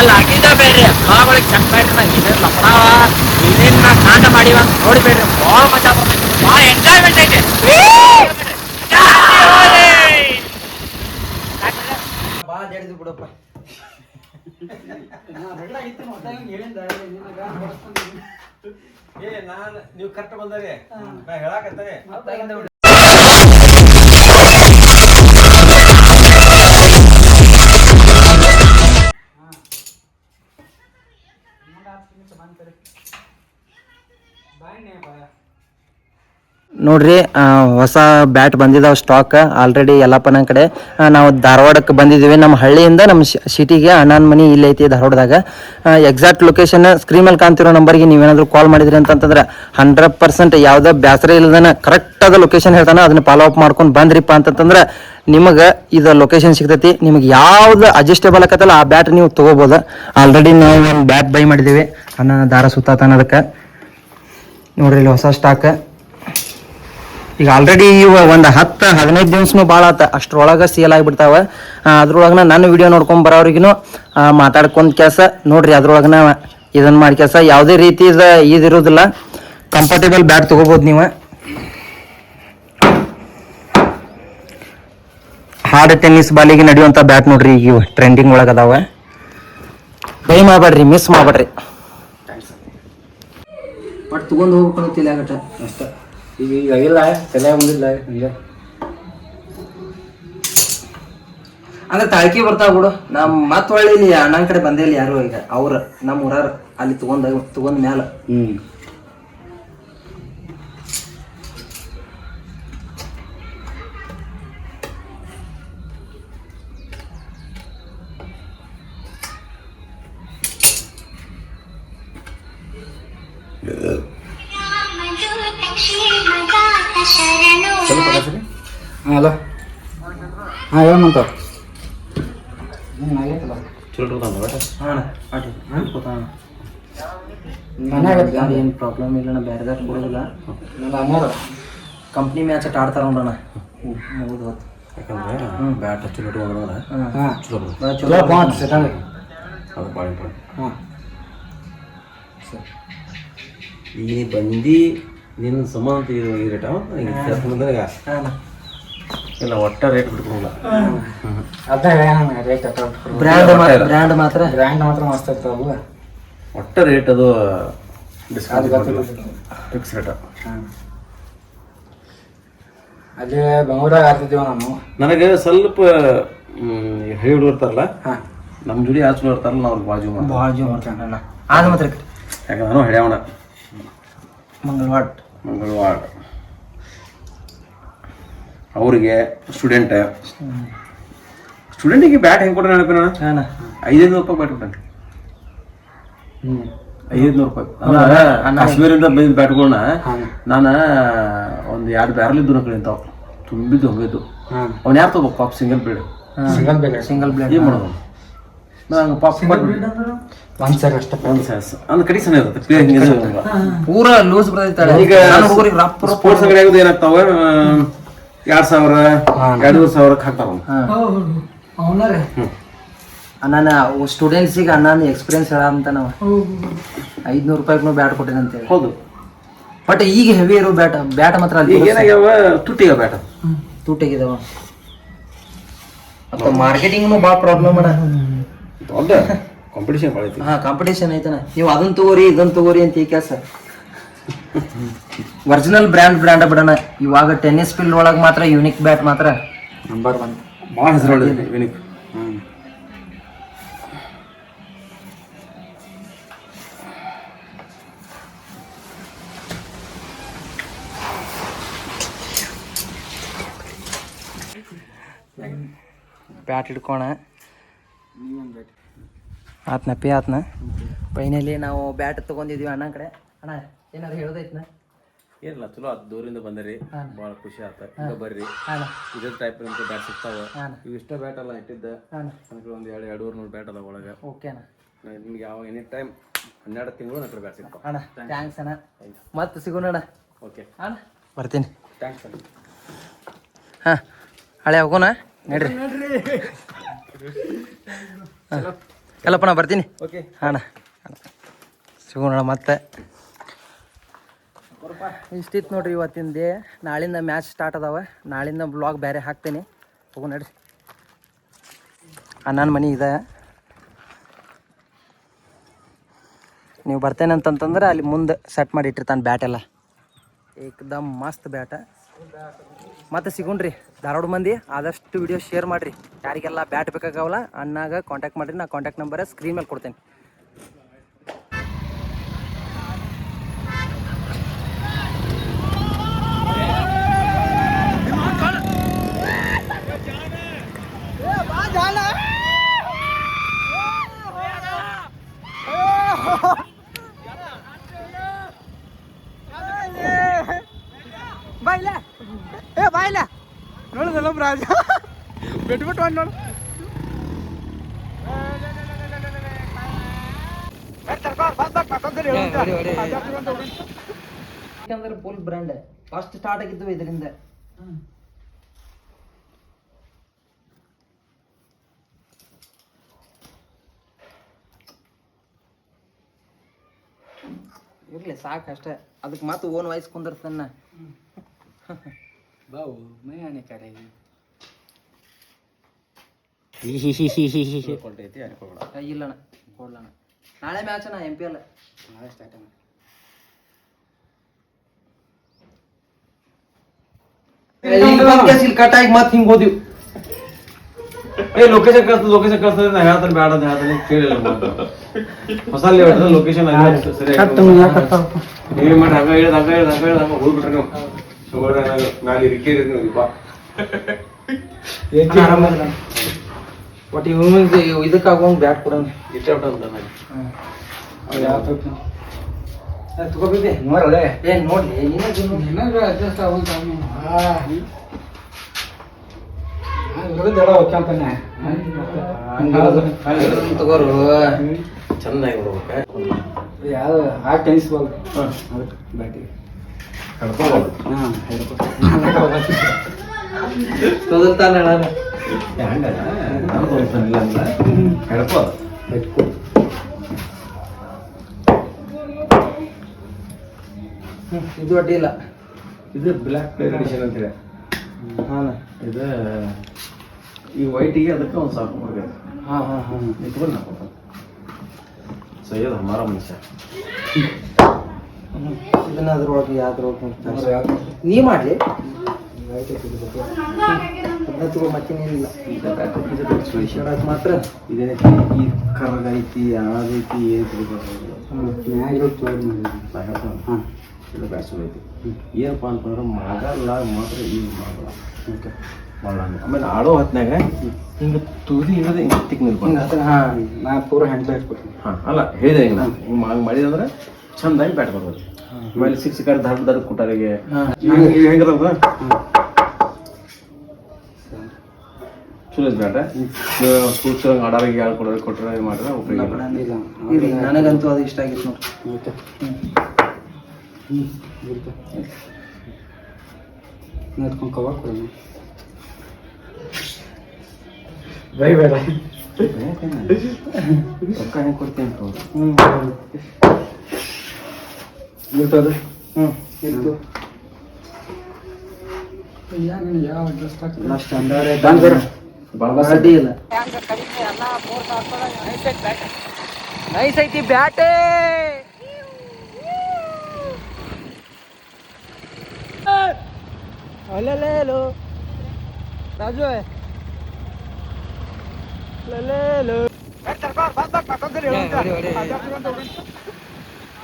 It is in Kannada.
ಅಲ್ಲ ಅಗಿದ ಬೇಡ್ರಿ ಬಾಗಳಿಗೆ ಚೆಕ್ ಬೇಡ್ರಿ ನಾ ಇದೇನ್ ಲಪಡಾವ ಇದೇನ್ ನಾ ಕಾಂಡ ಮಾಡಿವ ಅಂತ ನೋಡಿಬೇಡ್ರಿ ಭಾಳ ಮಜಾ ಬರ್ತೈತಿ ಭಾಳ ಎಂಜಾಯ್ಮೆಂಟ್ ಐತಿ ಭಾಳ ಜಡಿದು ಬಿಡಪ್ಪ ನಾನು ನೀವು ಕರೆಕ್ಟ್ ಬಂದಾರೆ ನಾ ಹೇಳಾಕತ್ತಾರೆ ನೋಡ್ರಿ ಹೊಸ ಬ್ಯಾಟ್ ಬಂದಿದಾವ ಸ್ಟಾಕ್ ಆಲ್ರೆಡಿ ಎಲ್ಲಪ್ಪನ ಕಡೆ ನಾವು ಧಾರವಾಡಕ್ಕೆ ಬಂದಿದ್ದೀವಿ ನಮ್ಮ ಹಳ್ಳಿಯಿಂದ ನಮ್ಮ ಸಿಟಿಗೆ ಅಣ್ಣನ ಮನೆ ಇಲ್ಲಿ ಐತಿ ಧಾರವಾಡದಾಗ ಎಕ್ಸಾಕ್ಟ್ ಲೊಕೇಶನ್ ಸ್ಕ್ರೀನ್ ಮೇಲೆ ಕಾಣ್ತಿರೋ ನಂಬರ್ಗೆ ನೀವೇನಾದರೂ ಕಾಲ್ ಮಾಡಿದ್ರಿ ಅಂತಂತಂದ್ರೆ 100% ಯಾವುದೇ ಬ್ಯಾಸರ ಇಲ್ಲದನ ಕರೆಕ್ಟಾದ ಲೊಕೇಶನ್ ಹೇಳ್ತಾನೆ ಅದನ್ನ ಫಾಲೋ ಅಪ್ ಮಾಡ್ಕೊಂಡು ಬಂದ್ರಿಪ್ಪ ಅಂತಂತಂದ್ರೆ ನಿಮಗೆ ಇದು ಲೊಕೇಶನ್ ಸಿಗ್ತೈತಿ ನಿಮಗೆ ಯಾವ್ದು ಅಡ್ಜಸ್ಟೇಬಲ್ ಆಕತ್ತಲ್ಲ ಆ ಬ್ಯಾಟ್ ನೀವು ತೊಗೋಬೋದು ಆಲ್ರೆಡಿ ನಾವು ಒಂದು ಬ್ಯಾಟ್ ಬೈ ಮಾಡಿದ್ದೀವಿ ಅಣ್ಣ ದಾರ ಸುತ್ತಾತಾನ ಅದಕ್ಕೆ ನೋಡ್ರಿ ಇಲ್ಲಿ ಹೊಸ ಸ್ಟಾಕ್ ಈಗ ಆಲ್ರೆಡಿ ಇವ ಒಂದು 10-15 ದಿವ್ಸನೂ ಭಾಳ ಆತ ಅಷ್ಟ್ರೊಳಗೆ ಸೇಲ್ ಆಗಿಬಿಡ್ತಾವ ಅದ್ರೊಳಗನ ನನ್ನ ವಿಡಿಯೋ ನೋಡ್ಕೊಂಡ್ ಬರೋರಿಗೂ ಮಾತಾಡ್ಕೊಂಡ್ ಕೆಲಸ ನೋಡ್ರಿ ಅದ್ರೊಳಗನ ಇದನ್ನ ಮಾಡಿ ಕೆಲಸ ಯಾವುದೇ ರೀತಿ ಇದಿರೋದಿಲ್ಲ ಕಂಫರ್ಟೇಬಲ್ ಬ್ಯಾಟ್ ತೊಗೋಬೋದು ನೀವು ಹಾರ್ಡ್ ಟೆನ್ನಿಸ್ ಬಾಲಿಗೆ ನಡೆಯುವಂಥ ಬ್ಯಾಟ್ ನೋಡ್ರಿ ಈಗ ಟ್ರೆಂಡಿಂಗ್ ಒಳಗೆ ಅದಾವ ಬೈ ಮಾಡಬೇಡ್ರಿ ಮಿಸ್ ಮಾಡಬೇಡ್ರಿ ಬಟ್ ತೊಗೊಂಡು ಹೋಗ್ಬೇಕಂತಿಲ್ಲ ಆಗಟ್ಟ ಅಷ್ಟೇ ಈಗ ಇಲ್ಲ ತಲೆ ಬಂದಿಲ್ಲ ಹಂಗೆ ಅಂದ್ರೆ ತಾಳ್ಕಿ ಬರ್ತಾವ ಬಿಡು ನಮ್ ಮತ್ ಒಳ್ಳೆ ಇಲ್ಲಿ ಅಣ್ಣನ ಕಡೆ ಬಂದೇ ಇಲ್ಲ ಯಾರು ಈಗ ಅವ್ರ ನಮ್ಮ ಊರಾರ ಅಲ್ಲಿ ತಗೊಂಡ್ ಮ್ಯಾಲ ಹಲೋ ಹಾಂ ಹೇಳಂತ ಚಲೋ ಏನು ಪ್ರಾಬ್ಲಮ್ ಇಲ್ಲ ಬೇರೆದಾರ ಕೊಡೋದಿಲ್ಲ ಕಂಪ್ನಿ ಮ್ಯಾಚ್ ಆಡ್ತಾರ ನೋಡೋಣ ಮುಗಿದು ಹೊತ್ತು ಯಾಕಂದ್ರೆ ಬ್ಯಾಟ್ ಚಲೋ ಇಟ್ಕೊಂಡ್ರೆ ಚಲೋ ಅದು ಭಾಳ ಇಂಪಾರ್ಟೆಂಟ್ ಹಾಂ ಈಗ ನೀ ಬಂದು ನಿನ್ನ ಸಂಬಂಧ ಈ ರೇಟ ಬಂದಾಗ ಇಲ್ಲ ಒಟ್ಟ ರೇಟ್ ಬಿಟ್ಕೊಲ್ಲ ಅದ ರೇಟ್ ಬ್ರ್ಯಾಂಡ್ ಮಾತ್ರ ಮಸ್ತ್ ಇರ್ತಾವ ಒಟ್ಟ ರೇಟ್ ಅದು ಫಿಕ್ಸ್ ರೇಟ್ ಅಲ್ಲಿ ಬೆಂಗಳೂರಾಗ ಆಡ್ತಿದ್ದೀವ ನಾವು ನನಗೆ ಸ್ವಲ್ಪ ಹೇಳಿ ಇರ್ತಾರಲ್ಲ ನಮ್ಮ ಜೋಡಿ ಆಚು ಇರ್ತಾರಲ್ಲ ನಾವು ಬಾಜು ಮಾಡ್ತಾನ ಆದ ಮಾತ್ರ ಯಾಕಂದ್ರೆ ನಾನು ಹಳ್ಯಾವಣ ಮಂಗಳವಾಡ ಅವ್ರಿಗೆ ಸ್ಟೂಡೆಂಟಿಗೆ ಬ್ಯಾಟ್ ಹೆಂಗೆ ಕೊಟ್ರೆ ನೆನಪಿ ನಾನು 500 ರೂಪಾಯಿ ಬ್ಯಾಟ್ ಕೊಟ್ಟೆ 500 ರೂಪಾಯಿ ಕಾಶ್ಮೀರಿಂದ ಬಂದಿದ್ದ ಬ್ಯಾಟ್ಗಳನ್ನ ನಾನು ಒಂದು 2 ಬ್ಯಾರಲ್ ಇದ್ದು ನನ್ನ ಕಡೆ ಇಂತಾವ ತುಂಬಿದ್ದು ಹೋಗಿದ್ದು ಅವ್ನು ಯಾರು ತಗೋ ಪಾಪ್ ಸಿಂಗಲ್ ಬ್ಲೇಡ್ ಏನು ಮಾಡೋದು ನಂಗೆ ಪಾಪ್ ಒಂದ್ ಸರ್ ಅಷ್ಟೇ ಅಂದ್ ಕಡೆ ಸಣ್ಣ ಇರುತ್ತೆ ಪೂರ ಲೂಸ್ ಬರ್ತೈತೆ ಈಗ ಸ್ಪೋರ್ಟ್ಸ್ ಅಂಗಡಿ ಆಗೋದು ಏನಾಗ್ತಾವ 2,000-2,500 ಹಾಕ್ತಾವ ನಾನು ಸ್ಟೂಡೆಂಟ್ಸಿಗೆ ಅಣ್ಣನ ಎಕ್ಸ್ಪೀರಿಯನ್ಸ್ ಹೇಳಂತ ನಾವು 500 ರೂಪಾಯಿಗೂ ಬ್ಯಾಟ್ ಕೊಟ್ಟೇನೆ ಅಂತೇಳಿ ಹೌದು ಬಟ್ ಈಗ ಹೆವಿ ಇರೋ ಬ್ಯಾಟ್ ಮಾತ್ರ ಅಲ್ಲಿ ಏನಾಗ್ಯಾವ ತುಟ್ಟಿಗ ಬ್ಯಾಟ್ ತುಟ್ಟಿಗಿದಾವ ಮತ್ತು ಮಾರ್ಕೆಟಿಂಗ್ನು ಭಾಳ ಪ್ರಾಬ್ಲಮ್ ಅಣ್ಣ ದೊಡ್ಡ ಕಾಂಪಿಟೇಷನ್ ಭಾಳ ಐತಿ ಕಾಂಪಿಟೇಷನ್ ಐತನ ನೀವು ಅದನ್ನ ತಗೋರಿ ಇದನ್ನ ತಗೋರಿ ಅಂತ ಈ ಕೆಲಸ ಒರಿಜಿನಲ್ ಬ್ರ್ಯಾಂಡ್ ಬಿಡೋಣ ಇವಾಗ ಟೆನ್ನಿಸ್ ಫೀಲ್ಡ್ ಒಳಗೆ ಮಾತ್ರ ಯೂನಿಕ್ ಬ್ಯಾಟ್ ಮಾತ್ರ ನಂಬರ್ 1 ಭಾಳ ಹೆಸರು ಯೂನಿಕ್ ಬ್ಯಾಟ್ ಹಿಡ್ಕೋಣ ಆತ್ನ ಫೈನಲಿ ನಾವು ಬ್ಯಾಟ್ ತೊಗೊಂಡಿದ್ವಿ ಅಣ್ಣ ಕಡೆ ಅಣ್ಣ ಏನಾದ್ರು ಹೇಳೋದೈತ್ನ ಏನಿಲ್ಲ ಚಲೋ ಆಯ್ತು ದೂರಿಂದ ಬಂದಿರಿ ಭಾಳ ಖುಷಿ ಆಯ್ತು ಈಗ ಬರ್ರಿ ಇದೇ ಟೈಪ್ ನಿಮ್ಗೆ ಬ್ಯಾಟ್ ಸಿಗ್ತಾವ ಇವು ಇಷ್ಟ ಬ್ಯಾಟ್ ಅಲ್ಲ ಇಟ್ಟಿದ್ದ ನನಗೆ ಒಂದು 200-250 ಬ್ಯಾಟ್ ಅದ ಒಳಗೆ ಓಕೆ ಅಣ್ಣ ನಿಮ್ಗೆ ಯಾವ ಎನಿ ಟೈಮ್ 12 ತಿಂಗಳು ನನ್ನ ಬ್ಯಾಟ್ ಸಿಗ್ತಾವ ಅಣ್ಣ ಥ್ಯಾಂಕ್ಸ್ ಅಣ್ಣ ಮತ್ತೆ ಸಿಗೋಣ ಅಣ್ಣ ಓಕೆ ಅಣ್ಣ ಬರ್ತೀನಿ ಥ್ಯಾಂಕ್ಸ್ ಅಣ್ಣ ಹಾಂ ಹಳೆ ಹೋಗೋಣ ನಡ್ರಿ ಎಲ್ಲಪ್ಪ ನಾ ಬರ್ತೀನಿ. ಓಕೆ ಅಣ್ಣ ಸಿಗೋಣ ಮತ್ತೆ. ಇಷ್ಟಿತ್ತು ನೋಡ್ರಿ ಇವತ್ತಿನ ಡೇ. ನಾಳಿಂದ ಮ್ಯಾಚ್ ಸ್ಟಾರ್ಟ್ ಅದಾವ. ನಾಳಿಂದ ಬ್ಲಾಗ್ ಬೇರೆ ಹಾಕ್ತೇನೆ. ಹೋಗು ನಡ್ರಿ. ನನ್ನ ಮನೆ ಇದೆ. ನೀವು ಬರ್ತೇನೆ ಅಂತಂತಂದ್ರೆ ಅಲ್ಲಿ ಮುಂದೆ ಸೆಟ್ ಮಾಡಿ ಇಟ್ಟಿರ್ತಾನೆ ಬ್ಯಾಟ್ ಎಲ್ಲ. ಏಕದಮ್ ಮಸ್ತ್ ಬ್ಯಾಟ. ಮತ್ತೆ ಸಿಗೋಣ್ರಿ ಧಾರವಾಡ ಮಂದಿ. ಆದಷ್ಟು ವಿಡಿಯೋ ಶೇರ್ ಮಾಡಿರಿ. ಯಾರಿಗೆಲ್ಲ ಬ್ಯಾಟ್ ಬೇಕಾಗವಲ್ಲ ಅಣ್ಣಾಗ ಕಾಂಟ್ಯಾಕ್ಟ್ ಮಾಡಿರಿ. ನಾ ಕಾಂಟ್ಯಾಕ್ಟ್ ನಂಬರ್ ಸ್ಕ್ರೀನ್ ಮೇಲೆ ಕೊಡ್ತೇನೆ. ಬಾಯ್ಲ ನೋಡುದಲ್ಲ ರಾಜ ಬಿಟ್ಬಿಟ್ಟು ನೋಡು. ಯಾಕಂದ್ರೆ ಫುಲ್ ಬ್ರ್ಯಾಂಡ್ ಫಸ್ಟ್ ಸ್ಟಾರ್ಟ್ ಆಗಿದ್ದು ಇದರಿಂದ. ಇರ್ಲಿ ಸಾಕಷ್ಟೇ. ಅದಕ್ಕೆ ಮತ್ತೆ ಓನ್ ವಾಯ್ಸ್ ಕುಂದಿರ್ತಾನ. ಬಾವು ಮನೆ ಕರೆ ಇಲ್ಲಣ್ಣ ಕೊಡ್ಲಣ್ಣ. ನಾಳೆ ಮ್ಯಾಚ್ ಅಣ್ಣ MPL ನಾಳೆ ಸ್ಟಾರ್ಟ್ ಅಣ್ಣ. ಕಟ್ ಆಗಿ ಮತ್ತೆ ಹಿಂಗೆ ಹೋದಿವಿ. ಲೊಕೇಶನ್ ಕಳ್ಸ್ತದೆ ನಾ ಹೇಳ್ತಾನೆ ಬೇಡ ಅಂತ ಹೇಳ್ತಾನೆ ಕೇಳಿಲ್ಲ. ಹೊಸ ಲೊಕೇಶನ್ ಸರಿ ನೀವೇ ಮಾಡಿ ಹಂಗ ಹೇಳ್ದ ಹೋಗ್ಬಿಟ್ರೆ ನೀವು ನಾನು ಇರಿಕೇರಿ ಒಟ್ಟು ಇವ್ನಿಗೆ ಇದಕ್ಕಾಗೋಂಗ್ ಬ್ಯಾಟ್ ಕೊಡೋಣ. ಇಷ್ಟ ಅಂತ ತಗೋಬಿದ್ದೆ ನೋಡ್ರಳೆ ಏನ್ ನೋಡ್ಲಿ ಏನಾದ್ರು ಅಡ್ಜಸ್ಟ್ ಆಗೋದು ತಗೋರು ಚೆನ್ನಾಗಿ ಬರ್ಬೇಕು. ಯಾವ ಆ ಟೆನ್ಸ್ ಬಾಲ್ ಬ್ಯಾಟಿಗೆ ತೊದಲ್ತಾನೆ ಇದು ಅಡ್ಡಿ ಇಲ್ಲ. ಇದು ಬ್ಲ್ಯಾಕ್ ಪ್ಲೇಟ್ ಎಡಿಷನ್ ಅಂತೇಳಿ. ಇದು ಈ ವೈಟಿಗೆ ಅದಕ್ಕೆ ಒಂದು ಸಾಕು ಕೊಡ್ಬೇಕು. ಇಟ್ಕೊಂಡು ಹಾಕೋದು ಸೈಯದ್ ಹಮಾರ ಮನುಷ್ಯ. ಇದನ್ನ ಅದ್ರೊಳಗೆ ಯಾವ್ದ್ರೊಳಗೆ ನೀ ಮಾಡ್ಲಿ ಮತ್ತೇನಿಲ್ಲ. ಮಾತ್ರ ಇದೇನೈತಿ ಈ ಕರ್ಗ ಐತಿ ಅದೈತಿ ಇದು ಬ್ಯಾಟ್ಸ್ ಐತಿ. ಏನಪ್ಪ ಅಂತಂದ್ರೆ ಮಾಡಲ್ಲ ಮಾತ್ರ ಈಗ ಮಾಡಲ್ಲ ಮಾಡಲ್ಲ. ಆಮೇಲೆ ಆಡೋ ಹೊತ್ನಾಗ ಹಿಂಗೆ ತುದಿ ಹಿಡಿದು ಹಿಂಗೆ ತಿಕ್ ನಿಲ್ಬಾರ್ದು. ನಾ ಪೂರ ಹ್ಯಾಂಡ್ ಬ್ಯಾಟ್ ಕೊಡ್ತೀನಿ. ಅಲ್ಲ ಹೇಳಿದೆ ಹಿಂಗೆ ನಾನು ಹಿಂಗೆ ಹಂಗೆ ಮಾಡಿದಂದ್ರೆ ಚಂದಾಗಿ ಬ್ಯಾಟ್ ಬರ್ತದೆ. ಆಮೇಲೆ ಶಿಕ್ಷಕರ ದಾರ ಕುಟಾರಿಗೆ ಹೆಂಗದ ಚಲೋ ಬ್ಯಾಟ ಕೂರ್ಚೋ ಆಡೋರಿಗೆ ಯಾರು ಕೊಟ್ಟರೆ ಮಾಡಿದ್ರೆ ಉಪಯೋಗ. ನನಗಂತೂ ಅದು ಇಷ್ಟ ಆಗಿತ್ತು ನೋಡಿ. ನೋಡ್ಕೊಂಡು ಕವರ್ ಕೊಡೋಣ. ಬೈ ಬೇಡ ರೊಕ್ಕ ಹೆಂಗೆ ಕೊಡ್ತೀನಿ ಇರ್ತದೆ. ಇರ್ತು ಯಾವ ಅಡ್ರೆಸ್ ಅಡ್ಡಿ ಇಲ್ಲ. ನೈಸ್ ಐತಿ ಬ್ಯಾಟೇ. ಅಲ್ಲೇಲೋ ರಾಜು ಅಲ್ಲೇಲೋ